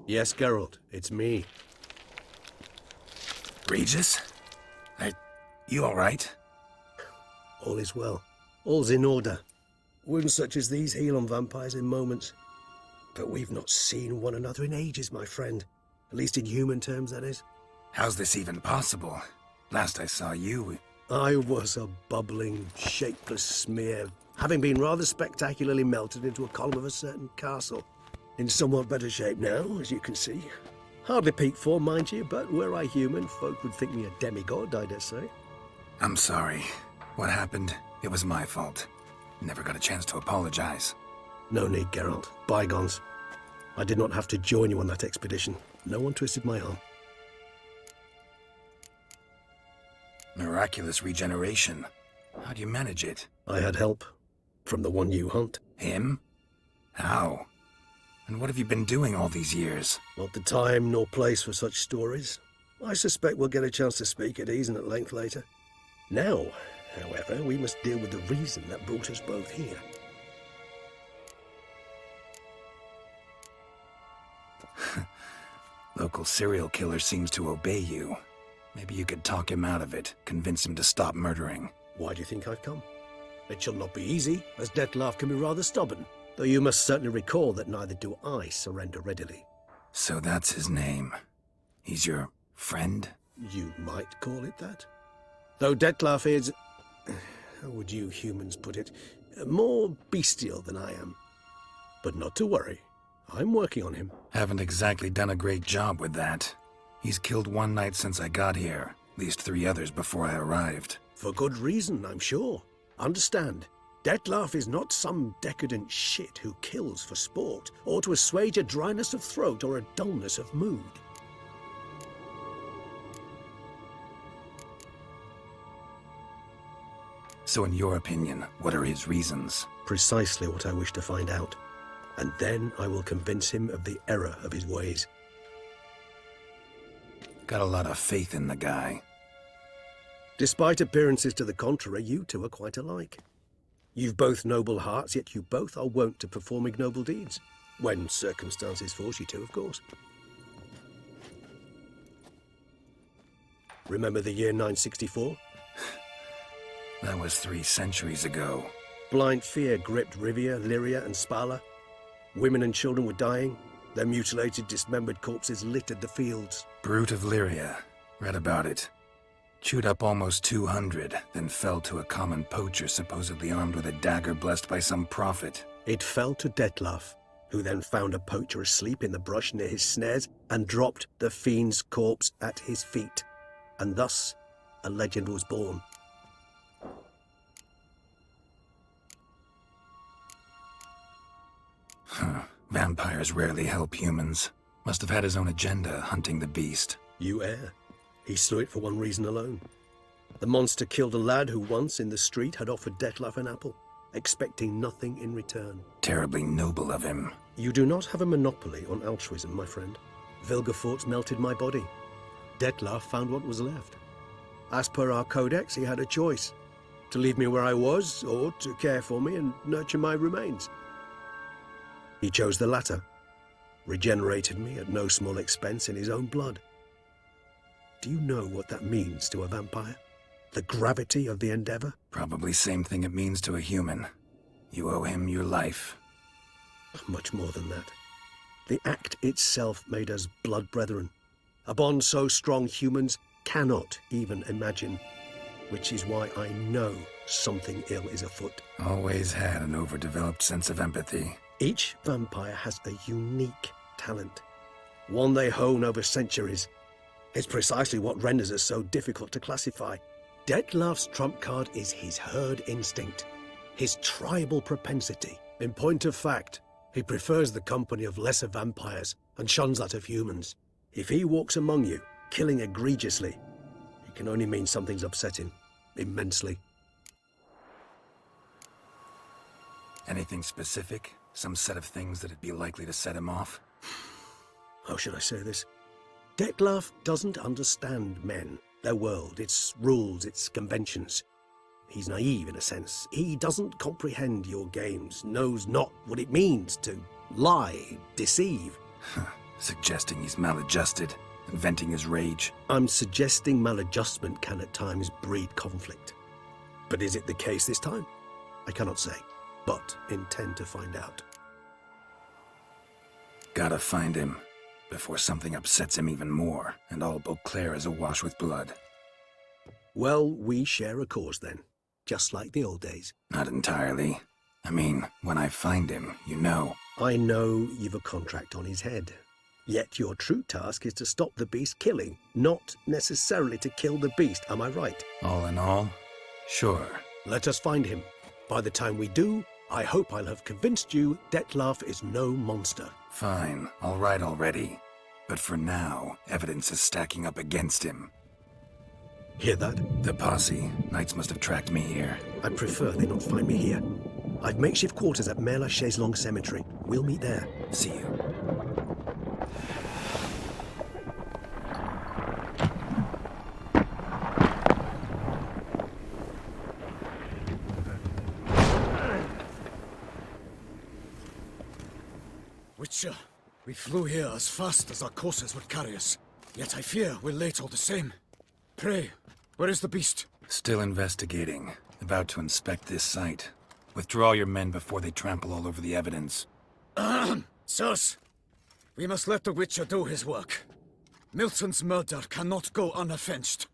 Yes, Geralt, it's me. Regis? You alright? All is well. All's in order. Wounds such as these heal on vampires in moments. But we've not seen one another in ages, my friend. At least in human terms, that is. How's this even possible? Last I saw you... I was a bubbling, shapeless smear, having been rather spectacularly melted into a column of a certain castle. In somewhat better shape now, as you can see. Hardly peak form, mind you, but were I human, folk would think me a demigod, I dare say. I'm sorry. What happened, it was my fault. Never got a chance to apologize. No need, Geralt. Bygones. I did not have to join you on that expedition. No one twisted my arm. Miraculous regeneration. How'd you manage it? I had help. From the one you hunt. Him? How? And what have you been doing all these years? Not the time nor place for such stories. I suspect we'll get a chance to speak at ease and at length later. Now, however, we must deal with the reason that brought us both here. Local serial killer seems to obey you. Maybe you could talk him out of it, convince him to stop murdering. Why do you think I've come? It shall not be easy, as Dettlaff can be rather stubborn. Though you must certainly recall that neither do I surrender readily. So that's his name. He's your friend? You might call it that. Though Dettlaff is... how would you humans put it? More bestial than I am. But not to worry. I'm working on him. Haven't exactly done a great job with that. He's killed one knight since I got here. At least 3 others before I arrived. For good reason, I'm sure. Understand, Dettlaff is not some decadent shit who kills for sport, or to assuage a dryness of throat or a dullness of mood. So in your opinion, what are his reasons? Precisely what I wish to find out. And then I will convince him of the error of his ways. Got a lot of faith in the guy. Despite appearances to the contrary, you two are quite alike. You've both noble hearts, yet you both are wont to perform ignoble deeds. When circumstances force you to, of course. Remember the year 964? That was 3 centuries ago. Blind fear gripped Rivia, Lyria, and Spala. Women and children were dying. Their mutilated, dismembered corpses littered the fields. Brute of Lyria. Read about it. Chewed up almost 200, then fell to a common poacher supposedly armed with a dagger blessed by some prophet. It fell to Dettlaff, who then found a poacher asleep in the brush near his snares and dropped the fiend's corpse at his feet. And thus, a legend was born. Vampires rarely help humans. Must have had his own agenda, hunting the beast. You err. He slew it for one reason alone. The monster killed a lad who once, in the street, had offered Dettlaff an apple, expecting nothing in return. Terribly noble of him. You do not have a monopoly on altruism, my friend. Vilgefortz melted my body. Dettlaff found what was left. As per our codex, he had a choice. To leave me where I was, or to care for me and nurture my remains. He chose the latter. Regenerated me at no small expense in his own blood. Do you know what that means to a vampire? The gravity of the endeavor? Probably same thing it means to a human. You owe him your life. Much more than that. The act itself made us blood brethren. A bond so strong humans cannot even imagine. Which is why I know something ill is afoot. Always had an overdeveloped sense of empathy. Each vampire has a unique talent. One they hone over centuries. It's precisely what renders us so difficult to classify. Dettlaff's trump card is his herd instinct, his tribal propensity. In point of fact, he prefers the company of lesser vampires and shuns that of humans. If he walks among you, killing egregiously, it can only mean something's upset him, immensely. Anything specific? Some set of things that'd be likely to set him off? How should I say this? Dettlaff doesn't understand men, their world, its rules, its conventions. He's naive in a sense. He doesn't comprehend your games, knows not what it means to lie, deceive. Suggesting he's maladjusted and venting his rage. I'm suggesting maladjustment can at times breed conflict. But is it the case this time? I cannot say, but intend to find out. Gotta find him before something upsets him even more, and all Beauclair is awash with blood. Well, we share a cause then, just like the old days. Not entirely. I mean, when I find him, you know. I know you've a contract on his head. Yet your true task is to stop the beast killing, not necessarily to kill the beast, am I right? All in all, sure. Let us find him. By the time we do, I hope I'll have convinced you Dettlaff is no monster. Fine, all right already. But for now, evidence is stacking up against him. Hear that? The posse. Knights must have tracked me here. I prefer they not find me here. I've makeshift quarters at Mère la Chaise-Longue Cemetery. We'll meet there. See you. Witcher, we flew here as fast as our courses would carry us. Yet I fear we're late all the same. Pray, where is the beast? Still investigating. About to inspect this site. Withdraw your men before they trample all over the evidence. Sirs, we must let the Witcher do his work. Milton's murder cannot go unavenged.